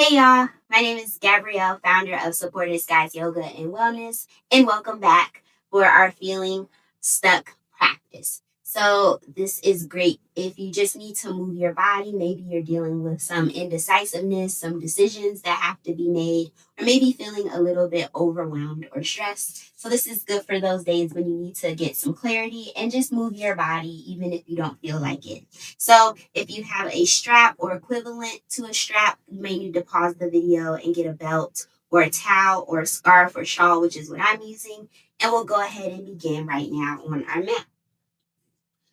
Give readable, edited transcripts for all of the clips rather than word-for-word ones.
Hey y'all, my name is Gabrielle, founder of Supported Skies Yoga and Wellness, and welcome back for our feeling stuck practice. So, this is great if you just need to move your body. Maybe you're dealing with some indecisiveness, some decisions that have to be made, or maybe feeling a little bit overwhelmed or stressed. So, this is good for those days when you need to get some clarity and just move your body, even if you don't feel like it. So if you have a strap or equivalent to a strap, you may need to pause the video and get a belt or a towel or a scarf or shawl, which is what I'm using. And we'll go ahead and begin right now on our mat.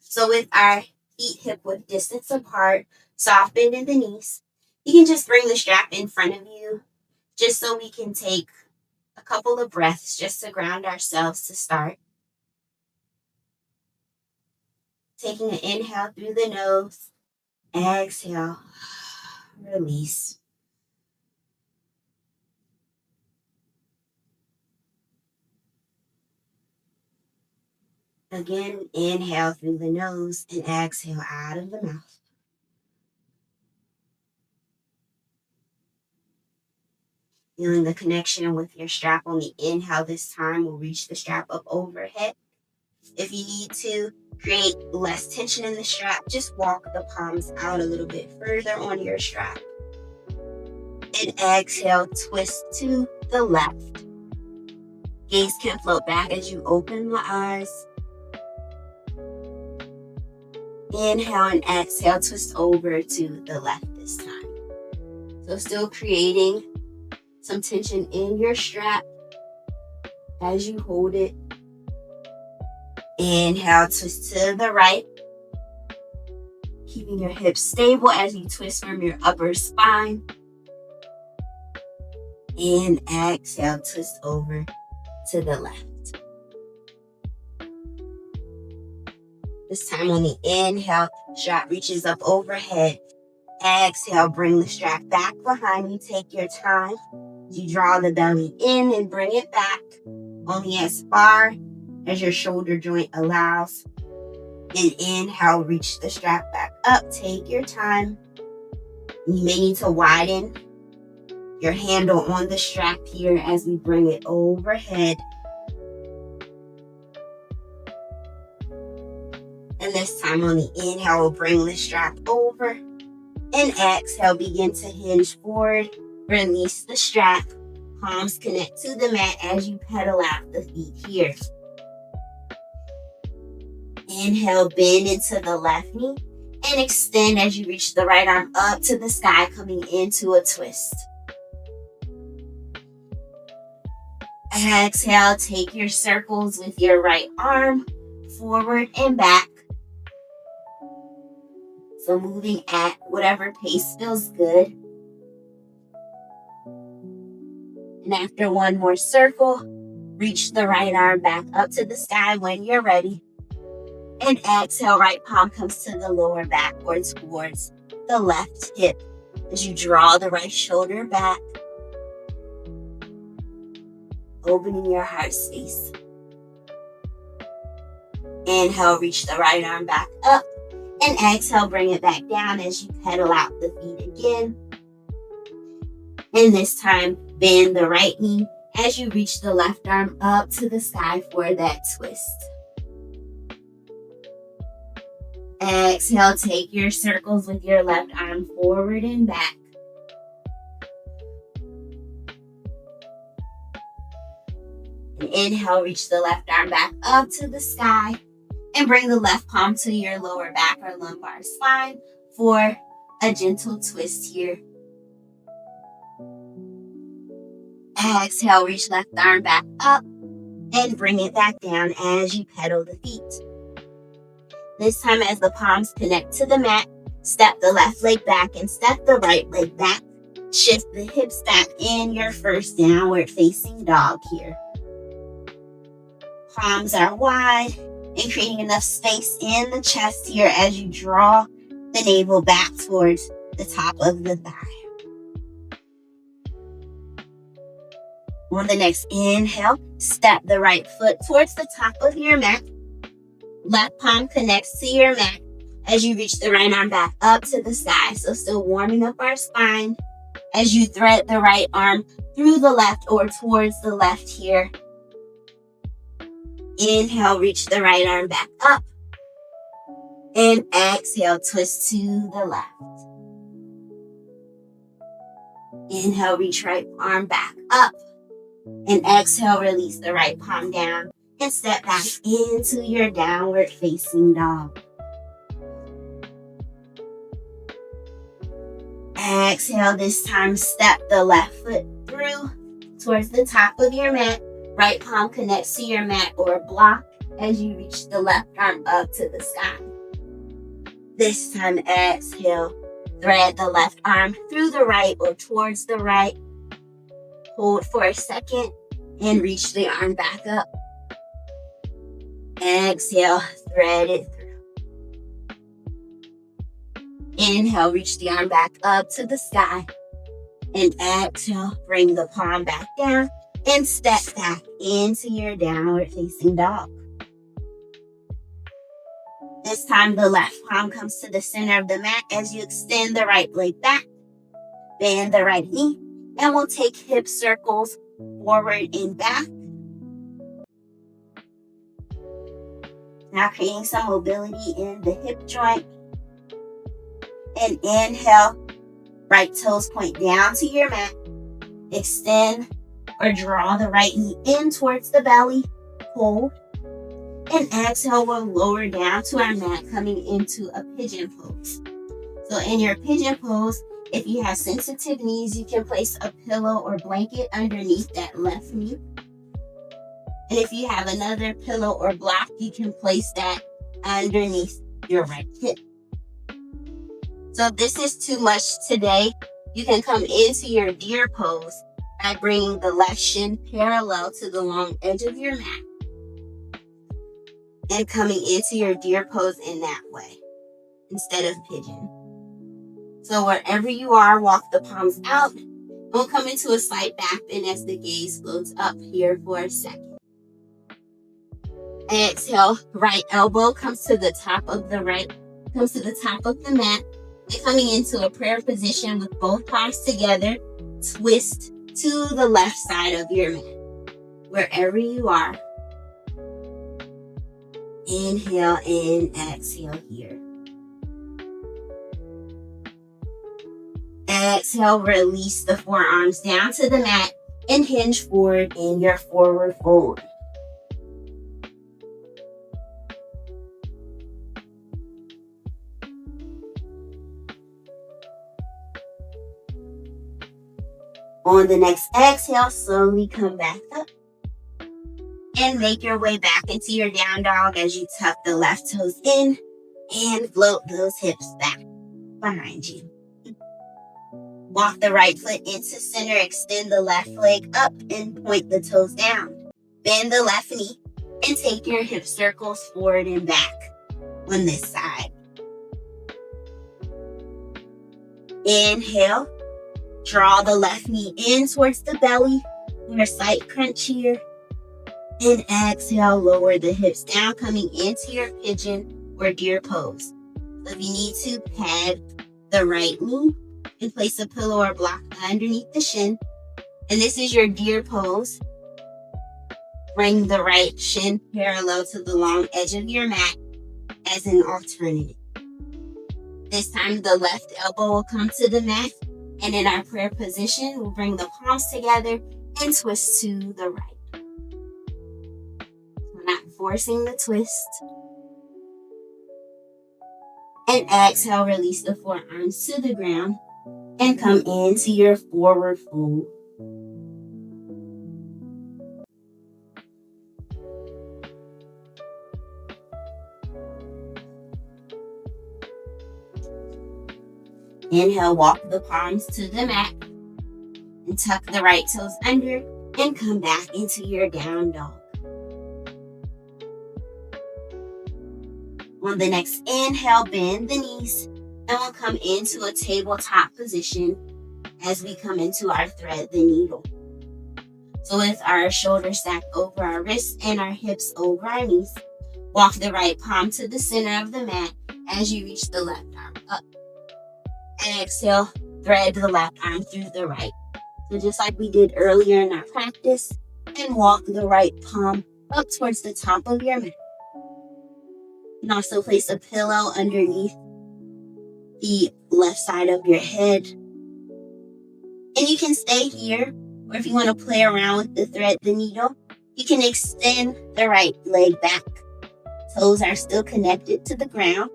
So with our feet hip width distance apart, soft bend in the knees, you can just bring the strap in front of you just so we can take a couple of breaths just to ground ourselves to start. Taking an inhale through the nose, exhale, release. Again, inhale through the nose and exhale out of the mouth. Feeling the connection with your strap on the inhale this time will reach the strap up overhead. If you need to create less tension in the strap, just walk the palms out a little bit further on your strap. And exhale, twist to the left. Gaze can float back as you open the eyes. Inhale and exhale, twist over to the left this time. So still creating some tension in your strap as you hold it. Inhale, twist to the right. Keeping your hips stable as you twist from your upper spine. And exhale, twist over to the left. This time on the inhale, strap reaches up overhead. Exhale, bring the strap back behind you. Take your time. You draw the belly in and bring it back only as far as your shoulder joint allows. And inhale, reach the strap back up. Take your time. You may need to widen your handle on the strap here as we bring it overhead. And this time on the inhale, we'll bring the strap over. And exhale, begin to hinge forward. Release the strap. Palms connect to the mat as you pedal out the feet here. Inhale, bend into the left knee. And extend as you reach the right arm up to the sky, coming into a twist. Exhale, take your circles with your right arm forward and back. So moving at whatever pace feels good. And after one more circle, reach the right arm back up to the sky when you're ready. And exhale, right palm comes to the lower back or towards the left hip as you draw the right shoulder back. Opening your heart space. Inhale, reach the right arm back up. And exhale, bring it back down as you pedal out the feet again. And this time, bend the right knee as you reach the left arm up to the sky for that twist. Exhale, take your circles with your left arm forward and back. And inhale, reach the left arm back up to the sky. And bring the left palm to your lower back or lumbar spine for a gentle twist here. Exhale, reach left arm back up and bring it back down as you pedal the feet. This time as the palms connect to the mat, step the left leg back and step the right leg back. Shift the hips back in your first downward facing dog here. Palms are wide. And creating enough space in the chest here as you draw the navel back towards the top of the thigh. On the next inhale, step the right foot towards the top of your mat. Left palm connects to your mat as you reach the right arm back up to the sky. So still warming up our spine. As you thread the right arm through the left or towards the left here. Inhale, reach the right arm back up. And exhale, twist to the left. Inhale, reach right arm back up. And exhale, release the right palm down and step back into your downward facing dog. Exhale, this time step the left foot through towards the top of your mat. Right palm connects to your mat or block as you reach the left arm up to the sky. This time, exhale, thread the left arm through the right or towards the right. Hold for a second and reach the arm back up. Exhale, thread it through. Inhale, reach the arm back up to the sky. And exhale, bring the palm back down and step back into your downward facing dog. This time, the left palm comes to the center of the mat as you extend the right leg back. Bend the right knee, and we'll take hip circles forward and back. Now creating some mobility in the hip joint. And inhale, right toes point down to your mat. Extend or draw the right knee in towards the belly. Hold. And exhale, we'll lower down to our mat, coming into a pigeon pose. So in your pigeon pose, if you have sensitive knees, you can place a pillow or blanket underneath that left knee. And if you have another pillow or block, you can place that underneath your right hip. So if this is too much today, you can come into your deer pose by bringing the left shin parallel to the long edge of your mat and coming into your deer pose in that way instead of pigeon. So wherever you are, walk the palms out. We'll come into a slight back bend as the gaze floats up here for a second. Exhale, right elbow comes to the top of the mat. And coming into a prayer position with both palms together, twist to the left side of your mat. Wherever you are. Inhale and exhale here. Exhale, release the forearms down to the mat and hinge forward in your forward fold. On the next exhale, slowly come back up and make your way back into your down dog as you tuck the left toes in and float those hips back behind you. Walk the right foot into center, extend the left leg up and point the toes down. Bend the left knee and take your hip circles forward and back on this side. Inhale, draw the left knee in towards the belly for a slight crunch here. And exhale, lower the hips down, coming into your pigeon or deer pose. So if you need to, pad the right knee and place a pillow or block underneath the shin. And this is your deer pose. Bring the right shin parallel to the long edge of your mat as an alternative. This time, the left elbow will come to the mat. And in our prayer position, we'll bring the palms together and twist to the right. We're not forcing the twist. And exhale, release the forearms to the ground and come into your forward fold. Inhale, walk the palms to the mat and tuck the right toes under and come back into your down dog. On the next inhale, bend the knees and we'll come into a tabletop position as we come into our thread the needle. So with our shoulders stacked over our wrists and our hips over our knees, walk the right palm to the center of the mat as you reach the left arm up. Exhale, thread the left arm through the right. So just like we did earlier in our practice, and walk the right palm up towards the top of your mat. You can also place a pillow underneath the left side of your head. And you can stay here, or if you want to play around with the thread, the needle, you can extend the right leg back. Toes are still connected to the ground.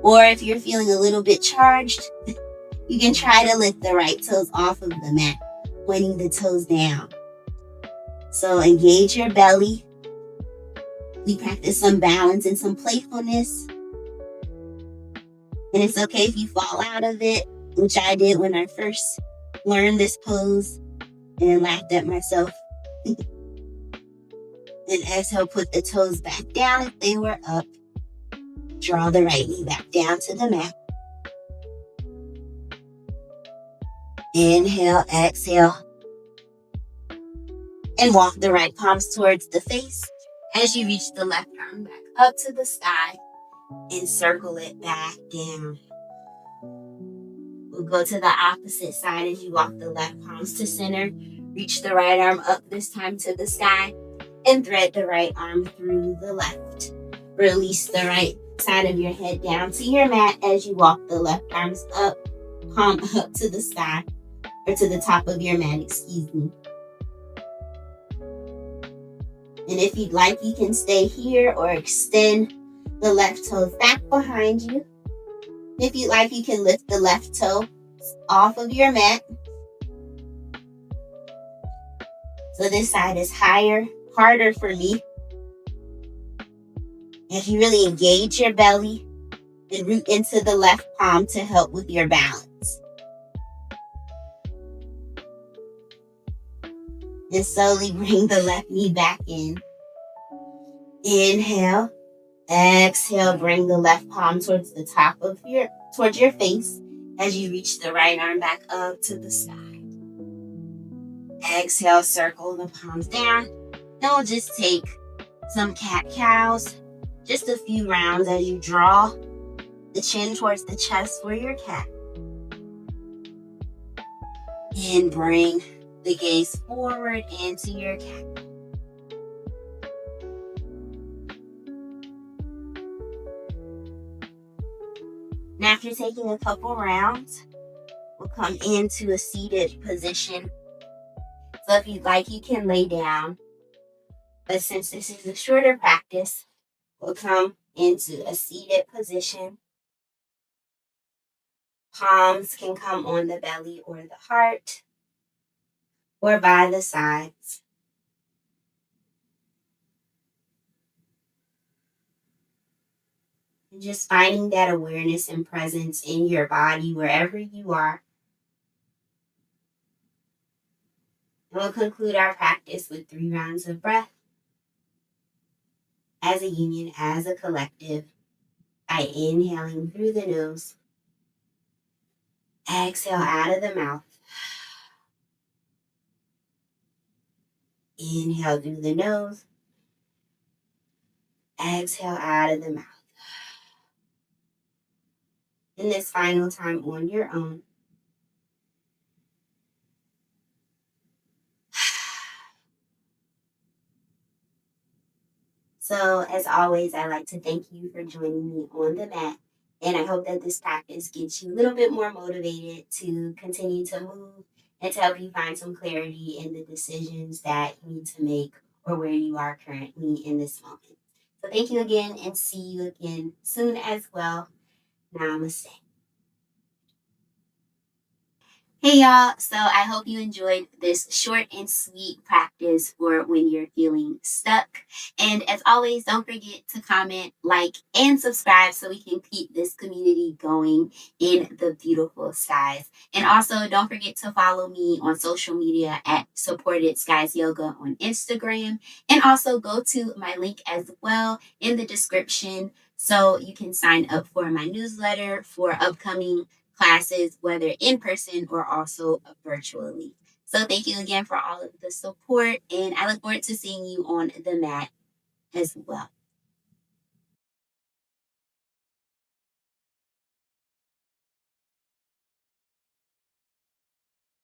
Or if you're feeling a little bit charged, you can try to lift the right toes off of the mat, pointing the toes down. So engage your belly. We practice some balance and some playfulness. And it's okay if you fall out of it, which I did when I first learned this pose and laughed at myself. And exhale, put the toes back down if they were up. Draw the right knee back down to the mat. Inhale, exhale. And walk the right palms towards the face as you reach the left arm back up to the sky and circle it back down. We'll go to the opposite side as you walk the left palms to center. Reach the right arm up, this time to the sky, and thread the right arm through the left. Release the right side of your head down to your mat as you walk the left arms up, palm up to the sky, or to the top of your mat, excuse me. And if you'd like, you can stay here or extend the left toes back behind you. If you'd like, you can lift the left toe off of your mat. So this side is harder for me. As you really engage your belly and root into the left palm to help with your balance. And slowly bring the left knee back in. Inhale. Exhale, bring the left palm towards the top of towards your face as you reach the right arm back up to the sky. Exhale, circle the palms down. Then we'll just take some cat-cows, just a few rounds as you draw the chin towards the chest for your cat. And bring the gaze forward into your cat. And after taking a couple rounds, we'll come into a seated position. So if you'd like, you can lay down. But since this is a shorter practice, we'll come into a seated position. Palms can come on the belly or the heart, or by the sides. And just finding that awareness and presence in your body wherever you are. And we'll conclude our practice with 3 rounds of breath as a union, as a collective, by inhaling through the nose. Exhale out of the mouth. Inhale through the nose. Exhale out of the mouth. And this final time on your own. So, as always, I'd like to thank you for joining me on the mat. And I hope that this practice gets you a little bit more motivated to continue to move and to help you find some clarity in the decisions that you need to make or where you are currently in this moment. So thank you again, and see you again soon as well. Namaste. Hey y'all, so I hope you enjoyed this short and sweet practice for when you're feeling stuck. And as always, don't forget to comment, like, and subscribe so we can keep this community going in the beautiful skies. And also don't forget to follow me on social media at supportedskiesyoga on Instagram. And also go to my link as well in the description so you can sign up for my newsletter for upcoming classes, whether in person or also virtually. So thank you again for all of the support, and I look forward to seeing you on the mat as well.